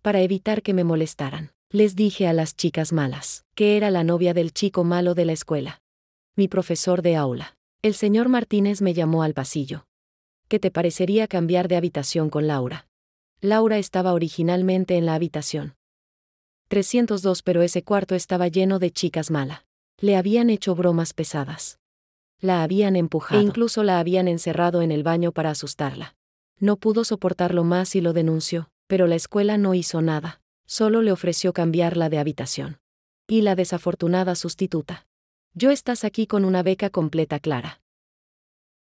para evitar que me molestaran. Les dije a las chicas malas que era la novia del chico malo de la escuela. Mi profesor de aula, el señor Martínez, me llamó al pasillo. ¿Qué te parecería cambiar de habitación con Laura? Laura estaba originalmente en la habitación 302, pero ese cuarto estaba lleno de chicas malas. Le habían hecho bromas pesadas. La habían empujado e incluso la habían encerrado en el baño para asustarla. No pudo soportarlo más y lo denunció, pero la escuela no hizo nada. Solo le ofreció cambiarla de habitación. Y la desafortunada sustituta. Yo estás aquí con una beca completa, Clara.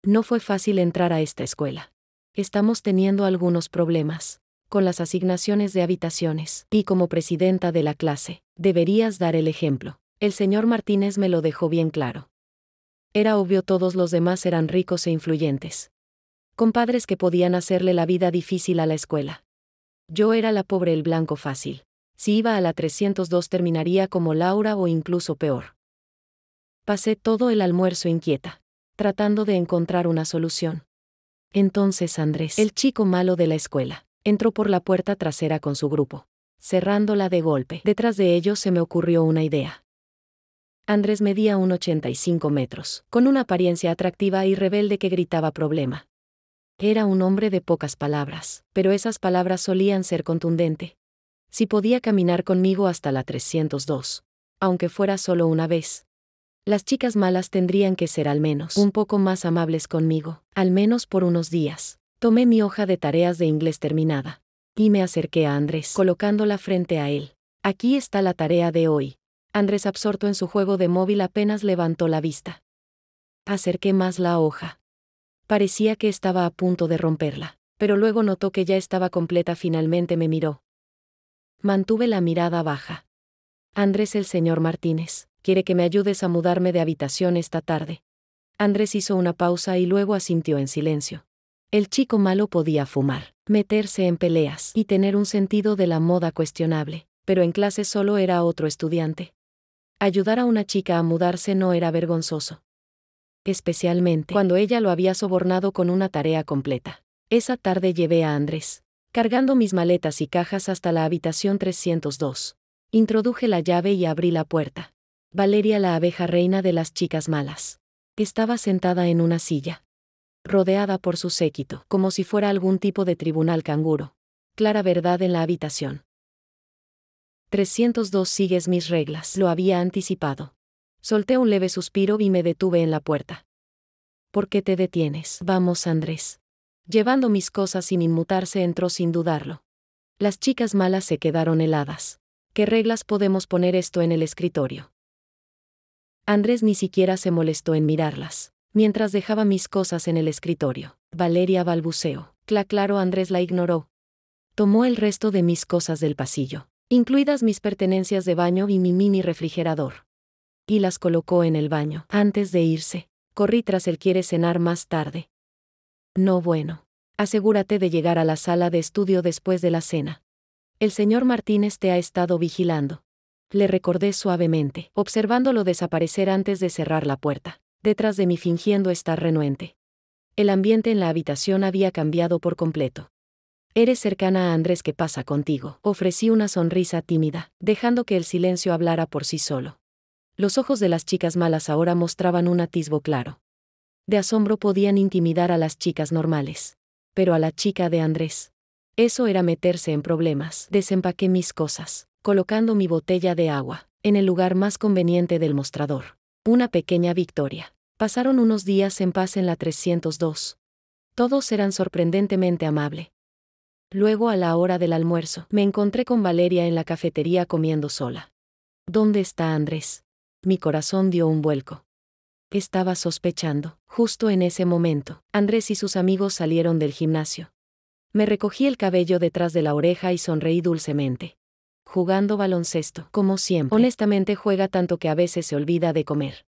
No fue fácil entrar a esta escuela. Estamos teniendo algunos problemas con las asignaciones de habitaciones, y como presidenta de la clase, deberías dar el ejemplo. El señor Martínez me lo dejó bien claro. Era obvio, todos los demás eran ricos e influyentes, con padres que podían hacerle la vida difícil a la escuela. Yo era la pobre, el blanco fácil. Si iba a la 302 terminaría como Laura o incluso peor. Pasé todo el almuerzo inquieta, tratando de encontrar una solución. Entonces Andrés, el chico malo de la escuela, entró por la puerta trasera con su grupo, cerrándola de golpe. Detrás de ellos se me ocurrió una idea. Andrés medía 1,85 metros, con una apariencia atractiva y rebelde que gritaba problema. Era un hombre de pocas palabras, pero esas palabras solían ser contundentes. Si podía caminar conmigo hasta la 302, aunque fuera solo una vez. Las chicas malas tendrían que ser al menos un poco más amables conmigo, al menos por unos días. Tomé mi hoja de tareas de inglés terminada y me acerqué a Andrés, colocándola frente a él. Aquí está la tarea de hoy. Andrés, absorto en su juego de móvil, apenas levantó la vista. Acerqué más la hoja. Parecía que estaba a punto de romperla, pero luego notó que ya estaba completa. Finalmente me miró. Mantuve la mirada baja. Andrés, el señor Martínez quiere que me ayudes a mudarme de habitación esta tarde. Andrés hizo una pausa y luego asintió en silencio. El chico malo podía fumar, meterse en peleas y tener un sentido de la moda cuestionable, pero en clase solo era otro estudiante. Ayudar a una chica a mudarse no era vergonzoso, especialmente cuando ella lo había sobornado con una tarea completa. Esa tarde llevé a Andrés, cargando mis maletas y cajas, hasta la habitación 302. Introduje la llave y abrí la puerta. Valeria, la abeja reina de las chicas malas, estaba sentada en una silla, rodeada por su séquito, como si fuera algún tipo de tribunal canguro. Clara verdad en la habitación 302. Sigues mis reglas. Lo había anticipado. Solté un leve suspiro y me detuve en la puerta. ¿Por qué te detienes? Vamos, Andrés. Llevando mis cosas sin inmutarse, entró sin dudarlo. Las chicas malas se quedaron heladas. ¿Qué reglas podemos poner esto en el escritorio? Andrés ni siquiera se molestó en mirarlas, mientras dejaba mis cosas en el escritorio. Valeria balbuceó. Claro. Andrés la ignoró. Tomó el resto de mis cosas del pasillo, incluidas mis pertenencias de baño y mi mini refrigerador, y las colocó en el baño. Antes de irse, corrí tras él. ¿Quieres cenar más tarde? No, bueno. Asegúrate de llegar a la sala de estudio después de la cena. El señor Martínez te ha estado vigilando. Le recordé suavemente, observándolo desaparecer antes de cerrar la puerta, detrás de mí, fingiendo estar renuente. El ambiente en la habitación había cambiado por completo. Eres cercana a Andrés, ¿qué pasa contigo? Ofrecí una sonrisa tímida, dejando que el silencio hablara por sí solo. Los ojos de las chicas malas ahora mostraban un atisbo claro de asombro. Podían intimidar a las chicas normales, pero a la chica de Andrés, eso era meterse en problemas. Desempaqué mis cosas, colocando mi botella de agua en el lugar más conveniente del mostrador. Una pequeña victoria. Pasaron unos días en paz en la 302. Todos eran sorprendentemente amables. Luego, a la hora del almuerzo, me encontré con Valeria en la cafetería comiendo sola. ¿Dónde está Andrés? Mi corazón dio un vuelco. Estaba sospechando. Justo en ese momento, Andrés y sus amigos salieron del gimnasio. Me recogí el cabello detrás de la oreja y sonreí dulcemente. Jugando baloncesto, como siempre. Honestamente, juega tanto que a veces se olvida de comer.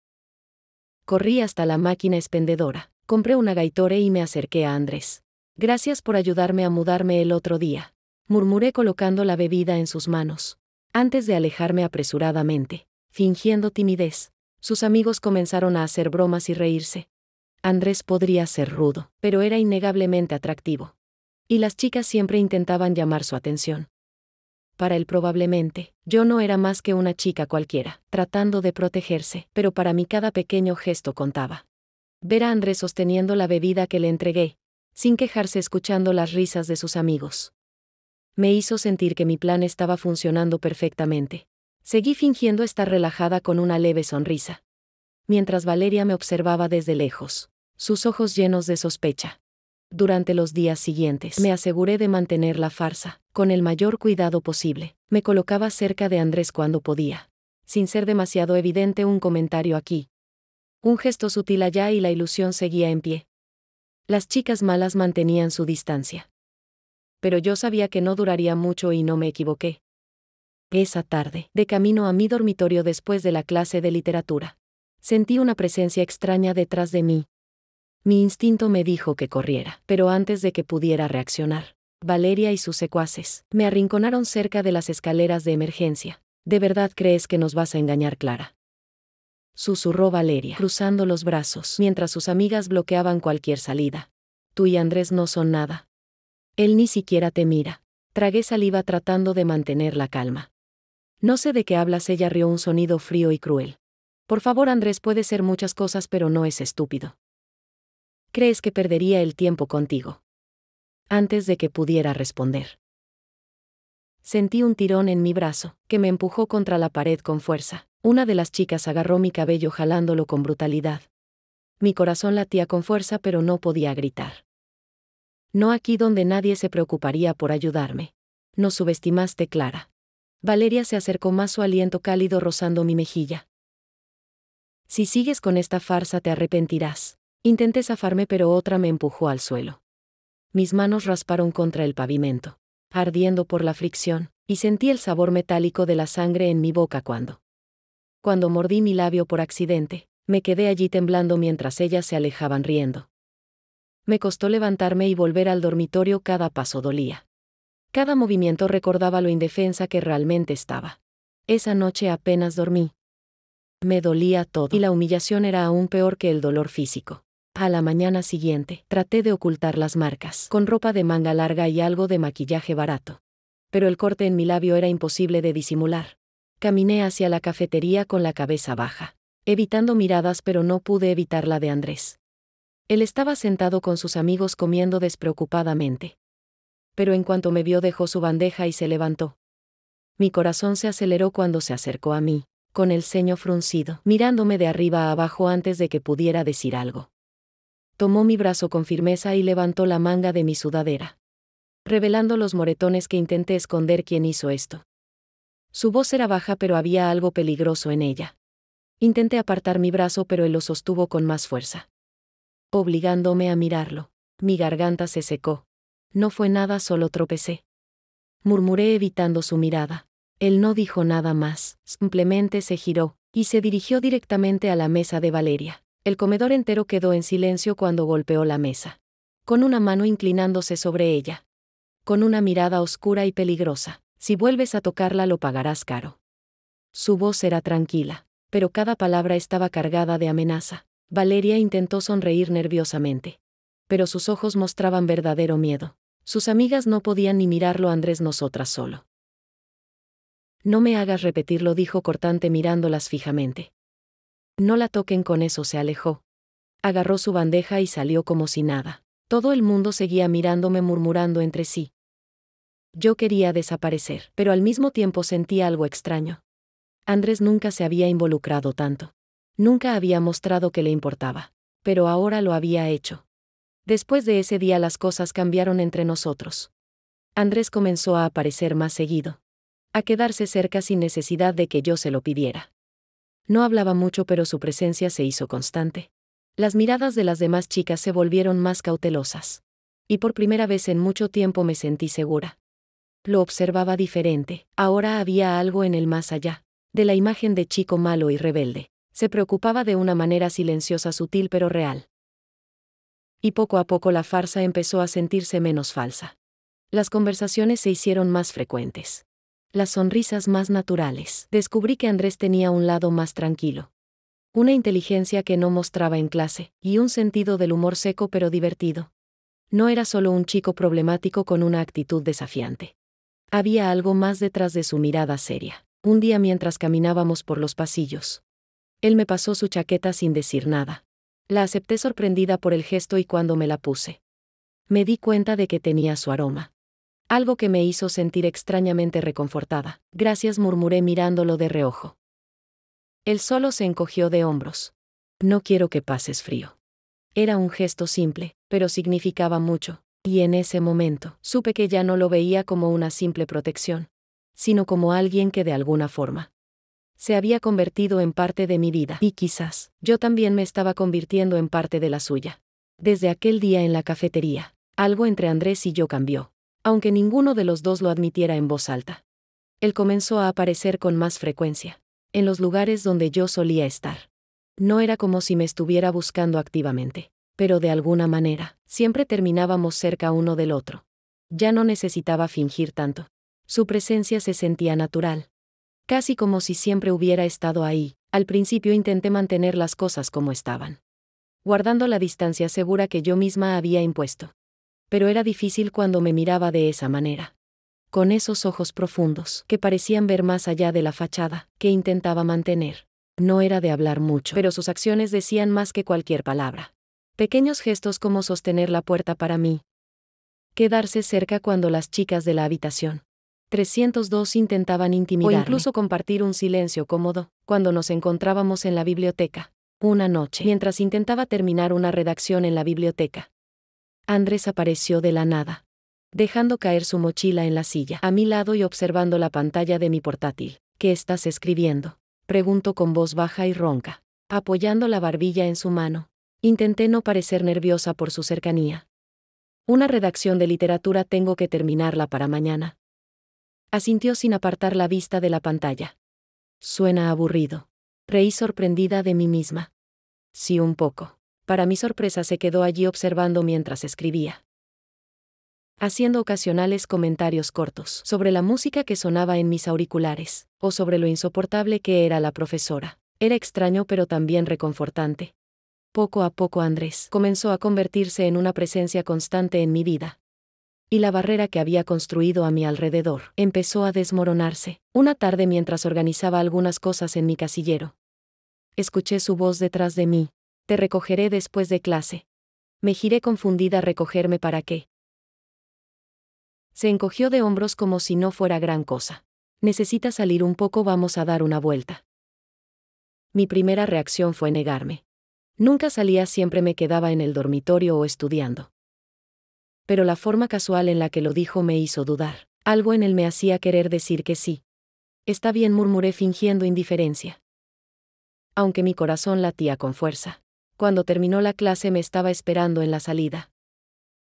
Corrí hasta la máquina expendedora, compré una Gatorade y me acerqué a Andrés. Gracias por ayudarme a mudarme el otro día, murmuré colocando la bebida en sus manos. Antes de alejarme apresuradamente, fingiendo timidez, sus amigos comenzaron a hacer bromas y reírse. Andrés podría ser rudo, pero era innegablemente atractivo. Y las chicas siempre intentaban llamar su atención. Para él probablemente, yo no era más que una chica cualquiera, tratando de protegerse, pero para mí cada pequeño gesto contaba. Ver a Andrés sosteniendo la bebida que le entregué, sin quejarse escuchando las risas de sus amigos, me hizo sentir que mi plan estaba funcionando perfectamente. Seguí fingiendo estar relajada con una leve sonrisa, mientras Valeria me observaba desde lejos, sus ojos llenos de sospecha. Durante los días siguientes, me aseguré de mantener la farsa, con el mayor cuidado posible. Me colocaba cerca de Andrés cuando podía, sin ser demasiado evidente un comentario aquí, un gesto sutil allá y la ilusión seguía en pie. Las chicas malas mantenían su distancia. Pero yo sabía que no duraría mucho y no me equivoqué. Esa tarde, de camino a mi dormitorio después de la clase de literatura, sentí una presencia extraña detrás de mí. Mi instinto me dijo que corriera, pero antes de que pudiera reaccionar, Valeria y sus secuaces me arrinconaron cerca de las escaleras de emergencia. ¿De verdad crees que nos vas a engañar, Clara?, susurró Valeria, cruzando los brazos, mientras sus amigas bloqueaban cualquier salida. Tú y Andrés no son nada. Él ni siquiera te mira. Tragué saliva tratando de mantener la calma. No sé de qué hablas, ella rió, un sonido frío y cruel. Por favor, Andrés puede ser muchas cosas, pero no es estúpido. ¿Crees que perdería el tiempo contigo? Antes de que pudiera responder, sentí un tirón en mi brazo, que me empujó contra la pared con fuerza. Una de las chicas agarró mi cabello jalándolo con brutalidad. Mi corazón latía con fuerza, pero no podía gritar. No aquí donde nadie se preocuparía por ayudarme. Nos subestimaste, Clara. Valeria se acercó más, su aliento cálido rozando mi mejilla. Si sigues con esta farsa te arrepentirás. Intenté zafarme, pero otra me empujó al suelo. Mis manos rasparon contra el pavimento, ardiendo por la fricción, y sentí el sabor metálico de la sangre en mi boca cuando mordí mi labio por accidente. Me quedé allí temblando mientras ellas se alejaban riendo. Me costó levantarme y volver al dormitorio, cada paso dolía. Cada movimiento recordaba lo indefensa que realmente estaba. Esa noche apenas dormí. Me dolía todo, y la humillación era aún peor que el dolor físico. A la mañana siguiente, traté de ocultar las marcas, con ropa de manga larga y algo de maquillaje barato. Pero el corte en mi labio era imposible de disimular. Caminé hacia la cafetería con la cabeza baja, evitando miradas, pero no pude evitar la de Andrés. Él estaba sentado con sus amigos comiendo despreocupadamente. Pero en cuanto me vio dejó su bandeja y se levantó. Mi corazón se aceleró cuando se acercó a mí, con el ceño fruncido, mirándome de arriba a abajo antes de que pudiera decir algo. Tomó mi brazo con firmeza y levantó la manga de mi sudadera, revelando los moretones que intenté esconder. ¿Quién hizo esto? Su voz era baja, pero había algo peligroso en ella. Intenté apartar mi brazo, pero él lo sostuvo con más fuerza, obligándome a mirarlo. Mi garganta se secó. No fue nada, solo tropecé, murmuré evitando su mirada. Él no dijo nada más, simplemente se giró, y se dirigió directamente a la mesa de Valeria. El comedor entero quedó en silencio cuando golpeó la mesa, con una mano inclinándose sobre ella, con una mirada oscura y peligrosa. Si vuelves a tocarla lo pagarás caro. Su voz era tranquila, pero cada palabra estaba cargada de amenaza. Valeria intentó sonreír nerviosamente, pero sus ojos mostraban verdadero miedo. Sus amigas no podían ni mirarlo, Andrés, nosotras solo. No me hagas repetirlo, dijo cortante mirándolas fijamente. No la toquen, con eso se alejó. Agarró su bandeja y salió como si nada. Todo el mundo seguía mirándome, murmurando entre sí. Yo quería desaparecer, pero al mismo tiempo sentía algo extraño. Andrés nunca se había involucrado tanto. Nunca había mostrado que le importaba. Pero ahora lo había hecho. Después de ese día las cosas cambiaron entre nosotros. Andrés comenzó a aparecer más seguido, a quedarse cerca sin necesidad de que yo se lo pidiera. No hablaba mucho, pero su presencia se hizo constante. Las miradas de las demás chicas se volvieron más cautelosas. Y por primera vez en mucho tiempo me sentí segura. Lo observaba diferente. Ahora había algo en él más allá de la imagen de chico malo y rebelde. Se preocupaba de una manera silenciosa, sutil pero real. Y poco a poco la farsa empezó a sentirse menos falsa. Las conversaciones se hicieron más frecuentes. Las sonrisas más naturales. Descubrí que Andrés tenía un lado más tranquilo. Una inteligencia que no mostraba en clase, y un sentido del humor seco pero divertido. No era solo un chico problemático con una actitud desafiante. Había algo más detrás de su mirada seria. Un día mientras caminábamos por los pasillos, él me pasó su chaqueta sin decir nada. La acepté sorprendida por el gesto y cuando me la puse, me di cuenta de que tenía su aroma. Algo que me hizo sentir extrañamente reconfortada. Gracias, murmuré mirándolo de reojo. Él solo se encogió de hombros. No quiero que pases frío. Era un gesto simple, pero significaba mucho, y en ese momento supe que ya no lo veía como una simple protección, sino como alguien que de alguna forma se había convertido en parte de mi vida, y quizás yo también me estaba convirtiendo en parte de la suya. Desde aquel día en la cafetería, algo entre Andrés y yo cambió, aunque ninguno de los dos lo admitiera en voz alta. Él comenzó a aparecer con más frecuencia, en los lugares donde yo solía estar. No era como si me estuviera buscando activamente, pero de alguna manera, siempre terminábamos cerca uno del otro. Ya no necesitaba fingir tanto. Su presencia se sentía natural, casi como si siempre hubiera estado ahí. Al principio intenté mantener las cosas como estaban, guardando la distancia segura que yo misma había impuesto. Pero era difícil cuando me miraba de esa manera, con esos ojos profundos que parecían ver más allá de la fachada que intentaba mantener. No era de hablar mucho, pero sus acciones decían más que cualquier palabra. Pequeños gestos como sostener la puerta para mí, quedarse cerca cuando las chicas de la habitación 302 intentaban intimidarme, o incluso compartir un silencio cómodo cuando nos encontrábamos en la biblioteca. Una noche, mientras intentaba terminar una redacción en la biblioteca, Andrés apareció de la nada, dejando caer su mochila en la silla a mi lado y observando la pantalla de mi portátil. ¿Qué estás escribiendo?, preguntó con voz baja y ronca, apoyando la barbilla en su mano. Intenté no parecer nerviosa por su cercanía. Una redacción de literatura, tengo que terminarla para mañana. Asintió sin apartar la vista de la pantalla. Suena aburrido. Reí sorprendida de mí misma. Sí, un poco. Para mi sorpresa se quedó allí observando mientras escribía, haciendo ocasionales comentarios cortos sobre la música que sonaba en mis auriculares, o sobre lo insoportable que era la profesora. Era extraño pero también reconfortante. Poco a poco Andrés comenzó a convertirse en una presencia constante en mi vida, y la barrera que había construido a mi alrededor empezó a desmoronarse. Una tarde mientras organizaba algunas cosas en mi casillero, escuché su voz detrás de mí. Te recogeré después de clase. Me giré confundida. ¿Recogerme para qué? Se encogió de hombros como si no fuera gran cosa. Necesitas salir un poco, vamos a dar una vuelta. Mi primera reacción fue negarme. Nunca salía, siempre me quedaba en el dormitorio o estudiando. Pero la forma casual en la que lo dijo me hizo dudar. Algo en él me hacía querer decir que sí. Está bien, murmuré fingiendo indiferencia, aunque mi corazón latía con fuerza. Cuando terminó la clase me estaba esperando en la salida,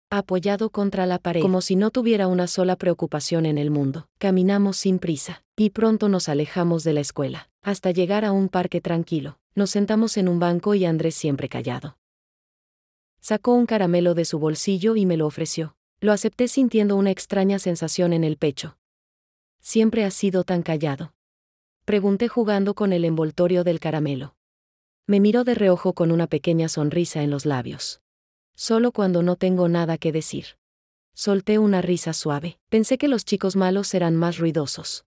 apoyado contra la pared, como si no tuviera una sola preocupación en el mundo. Caminamos sin prisa, y pronto nos alejamos de la escuela, hasta llegar a un parque tranquilo. Nos sentamos en un banco y Andrés, siempre callado, sacó un caramelo de su bolsillo y me lo ofreció. Lo acepté sintiendo una extraña sensación en el pecho. ¿Siempre has sido tan callado?, pregunté jugando con el envoltorio del caramelo. Me miró de reojo con una pequeña sonrisa en los labios. Solo cuando no tengo nada que decir. Solté una risa suave. Pensé que los chicos malos eran más ruidosos.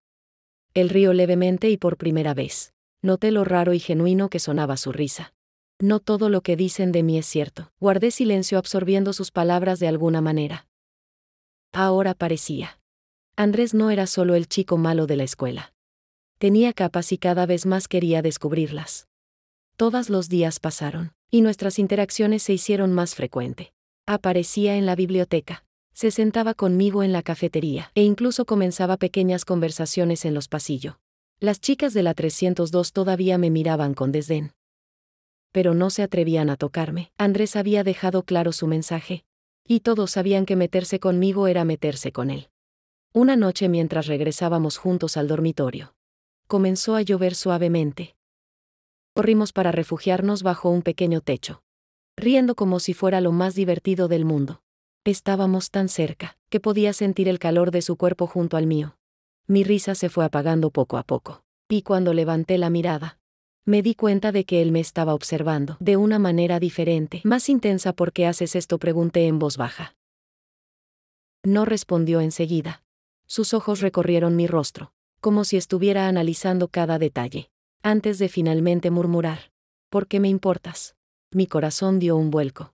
Él rió levemente y por primera vez noté lo raro y genuino que sonaba su risa. No todo lo que dicen de mí es cierto. Guardé silencio absorbiendo sus palabras de alguna manera. Ahora parecía. Andrés no era solo el chico malo de la escuela. Tenía capas y cada vez más quería descubrirlas. Todos los días pasaron, y nuestras interacciones se hicieron más frecuentes. Aparecía en la biblioteca, se sentaba conmigo en la cafetería, e incluso comenzaba pequeñas conversaciones en los pasillos. Las chicas de la 302 todavía me miraban con desdén, pero no se atrevían a tocarme. Andrés había dejado claro su mensaje, y todos sabían que meterse conmigo era meterse con él. Una noche mientras regresábamos juntos al dormitorio, comenzó a llover suavemente. Corrimos para refugiarnos bajo un pequeño techo, riendo como si fuera lo más divertido del mundo. Estábamos tan cerca, que podía sentir el calor de su cuerpo junto al mío. Mi risa se fue apagando poco a poco, y cuando levanté la mirada, me di cuenta de que él me estaba observando de una manera diferente, más intensa. ¿Por qué haces esto?, pregunté en voz baja. No respondió enseguida. Sus ojos recorrieron mi rostro, como si estuviera analizando cada detalle, antes de finalmente murmurar: ¿por qué me importas? Mi corazón dio un vuelco.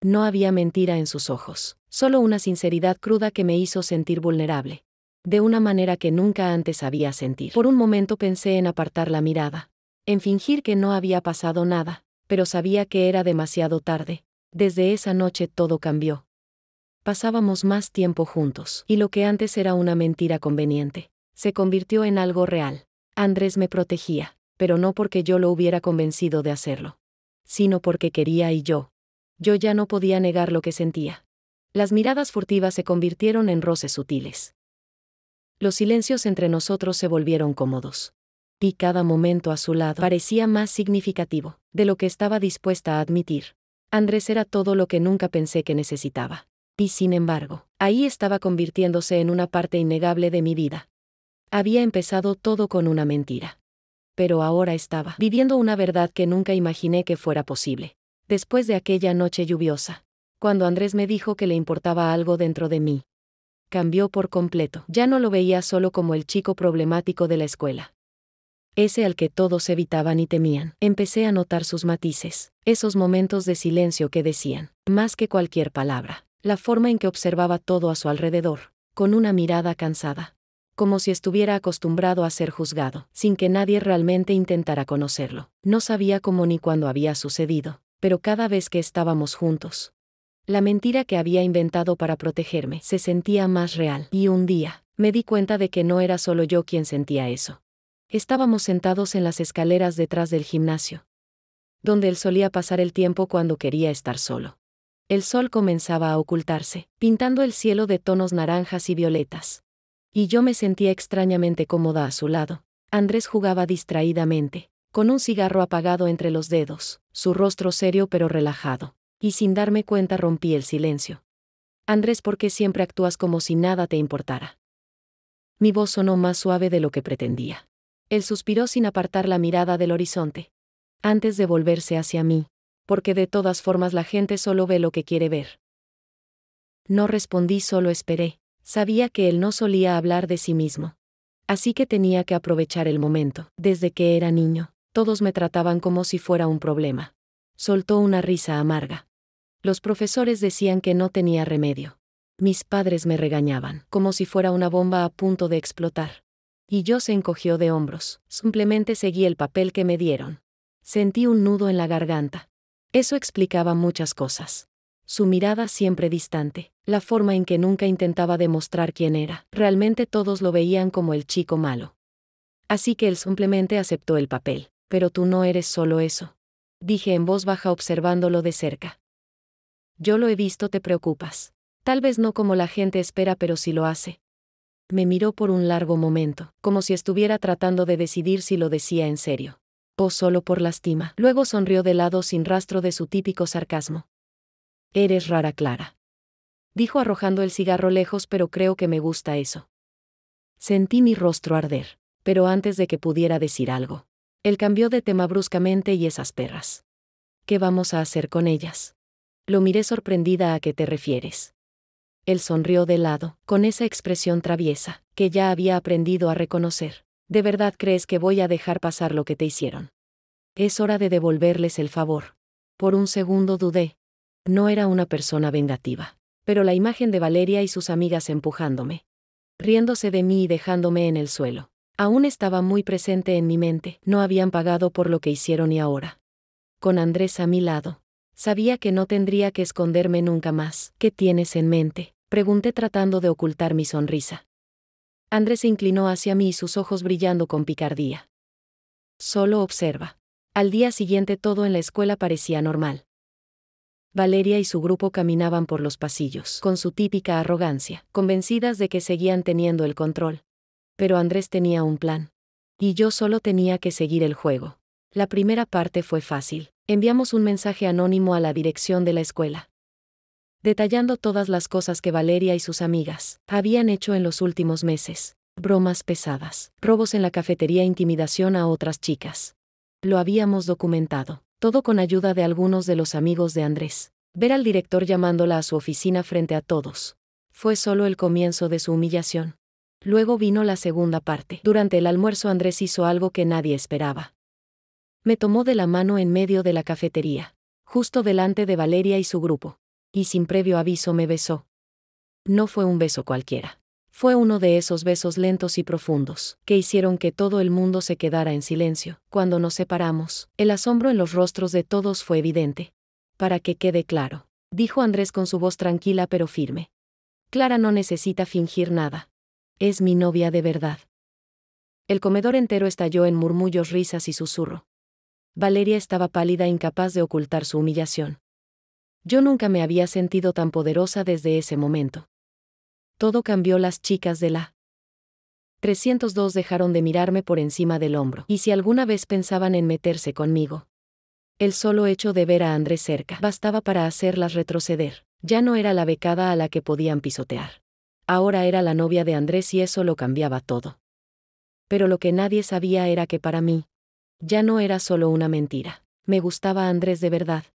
No había mentira en sus ojos, solo una sinceridad cruda que me hizo sentir vulnerable, de una manera que nunca antes había sentido. Por un momento pensé en apartar la mirada, en fingir que no había pasado nada, pero sabía que era demasiado tarde. Desde esa noche todo cambió. Pasábamos más tiempo juntos, y lo que antes era una mentira conveniente, se convirtió en algo real. Andrés me protegía, pero no porque yo lo hubiera convencido de hacerlo, sino porque quería y yo ya no podía negar lo que sentía. Las miradas furtivas se convirtieron en roces sutiles. Los silencios entre nosotros se volvieron cómodos. Y cada momento a su lado parecía más significativo de lo que estaba dispuesta a admitir. Andrés era todo lo que nunca pensé que necesitaba. Y sin embargo, ahí estaba convirtiéndose en una parte innegable de mi vida. Había empezado todo con una mentira. Pero ahora estaba viviendo una verdad que nunca imaginé que fuera posible. Después de aquella noche lluviosa, cuando Andrés me dijo que le importaba algo dentro de mí, cambió por completo. Ya no lo veía solo como el chico problemático de la escuela, ese al que todos evitaban y temían. Empecé a notar sus matices, esos momentos de silencio que decían más que cualquier palabra, la forma en que observaba todo a su alrededor, con una mirada cansada, como si estuviera acostumbrado a ser juzgado, sin que nadie realmente intentara conocerlo. No sabía cómo ni cuándo había sucedido, pero cada vez que estábamos juntos, la mentira que había inventado para protegerme se sentía más real. Y un día, me di cuenta de que no era solo yo quien sentía eso. Estábamos sentados en las escaleras detrás del gimnasio, donde él solía pasar el tiempo cuando quería estar solo. El sol comenzaba a ocultarse, pintando el cielo de tonos naranjas y violetas. Y yo me sentía extrañamente cómoda a su lado. Andrés jugaba distraídamente, con un cigarro apagado entre los dedos, su rostro serio pero relajado. Y sin darme cuenta rompí el silencio. Andrés, ¿por qué siempre actúas como si nada te importara? Mi voz sonó más suave de lo que pretendía. Él suspiró sin apartar la mirada del horizonte, antes de volverse hacia mí, porque de todas formas la gente solo ve lo que quiere ver. No respondí, solo esperé. Sabía que él no solía hablar de sí mismo, así que tenía que aprovechar el momento. Desde que era niño, todos me trataban como si fuera un problema. Soltó una risa amarga. Los profesores decían que no tenía remedio. Mis padres me regañaban, como si fuera una bomba a punto de explotar. Y yo se encogió de hombros. Simplemente seguí el papel que me dieron. Sentí un nudo en la garganta. Eso explicaba muchas cosas. Su mirada siempre distante, la forma en que nunca intentaba demostrar quién era. Realmente todos lo veían como el chico malo. Así que él simplemente aceptó el papel. Pero tú no eres solo eso, dije en voz baja observándolo de cerca. Yo lo he visto, te preocupas. Tal vez no como la gente espera, pero sí lo hace. Me miró por un largo momento, como si estuviera tratando de decidir si lo decía en serio o solo por lástima. Luego sonrió de lado sin rastro de su típico sarcasmo. Eres rara, Clara, dijo arrojando el cigarro lejos, pero creo que me gusta eso. Sentí mi rostro arder, pero antes de que pudiera decir algo, él cambió de tema bruscamente. ¿Y esas perras? ¿Qué vamos a hacer con ellas? Lo miré sorprendida. ¿A qué te refieres? Él sonrió de lado, con esa expresión traviesa, que ya había aprendido a reconocer. ¿De verdad crees que voy a dejar pasar lo que te hicieron? Es hora de devolverles el favor. Por un segundo dudé. No era una persona vengativa, pero la imagen de Valeria y sus amigas empujándome, riéndose de mí y dejándome en el suelo, aún estaba muy presente en mi mente. No habían pagado por lo que hicieron y ahora, con Andrés a mi lado, sabía que no tendría que esconderme nunca más. ¿Qué tienes en mente?, pregunté tratando de ocultar mi sonrisa. Andrés se inclinó hacia mí, sus ojos brillando con picardía. Solo observa. Al día siguiente todo en la escuela parecía normal. Valeria y su grupo caminaban por los pasillos, con su típica arrogancia, convencidas de que seguían teniendo el control. Pero Andrés tenía un plan. Y yo solo tenía que seguir el juego. La primera parte fue fácil. Enviamos un mensaje anónimo a la dirección de la escuela, detallando todas las cosas que Valeria y sus amigas habían hecho en los últimos meses. Bromas pesadas, robos en la cafetería, intimidación a otras chicas. Lo habíamos documentado, todo con ayuda de algunos de los amigos de Andrés. Ver al director llamándola a su oficina frente a todos fue solo el comienzo de su humillación. Luego vino la segunda parte. Durante el almuerzo Andrés hizo algo que nadie esperaba. Me tomó de la mano en medio de la cafetería, justo delante de Valeria y su grupo, y sin previo aviso me besó. No fue un beso cualquiera. Fue uno de esos besos lentos y profundos, que hicieron que todo el mundo se quedara en silencio. Cuando nos separamos, el asombro en los rostros de todos fue evidente. Para que quede claro, dijo Andrés con su voz tranquila pero firme. Clara no necesita fingir nada. Es mi novia de verdad. El comedor entero estalló en murmullos, risas y susurro. Valeria estaba pálida, incapaz de ocultar su humillación. Yo nunca me había sentido tan poderosa desde ese momento. Todo cambió. Las chicas de la 302 dejaron de mirarme por encima del hombro, y si alguna vez pensaban en meterse conmigo, el solo hecho de ver a Andrés cerca bastaba para hacerlas retroceder. Ya no era la becada a la que podían pisotear. Ahora era la novia de Andrés y eso lo cambiaba todo. Pero lo que nadie sabía era que para mí, ya no era solo una mentira. Me gustaba Andrés de verdad.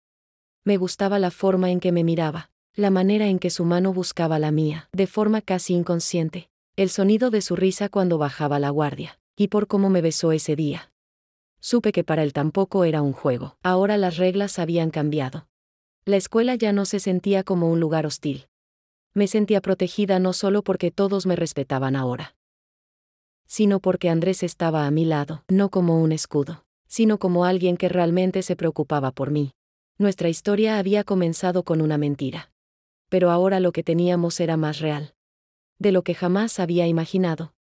Me gustaba la forma en que me miraba, la manera en que su mano buscaba la mía, de forma casi inconsciente, el sonido de su risa cuando bajaba la guardia, y por cómo me besó ese día. Supe que para él tampoco era un juego. Ahora las reglas habían cambiado. La escuela ya no se sentía como un lugar hostil. Me sentía protegida no solo porque todos me respetaban ahora, sino porque Andrés estaba a mi lado, no como un escudo, sino como alguien que realmente se preocupaba por mí. Nuestra historia había comenzado con una mentira. Pero ahora lo que teníamos era más real de lo que jamás había imaginado.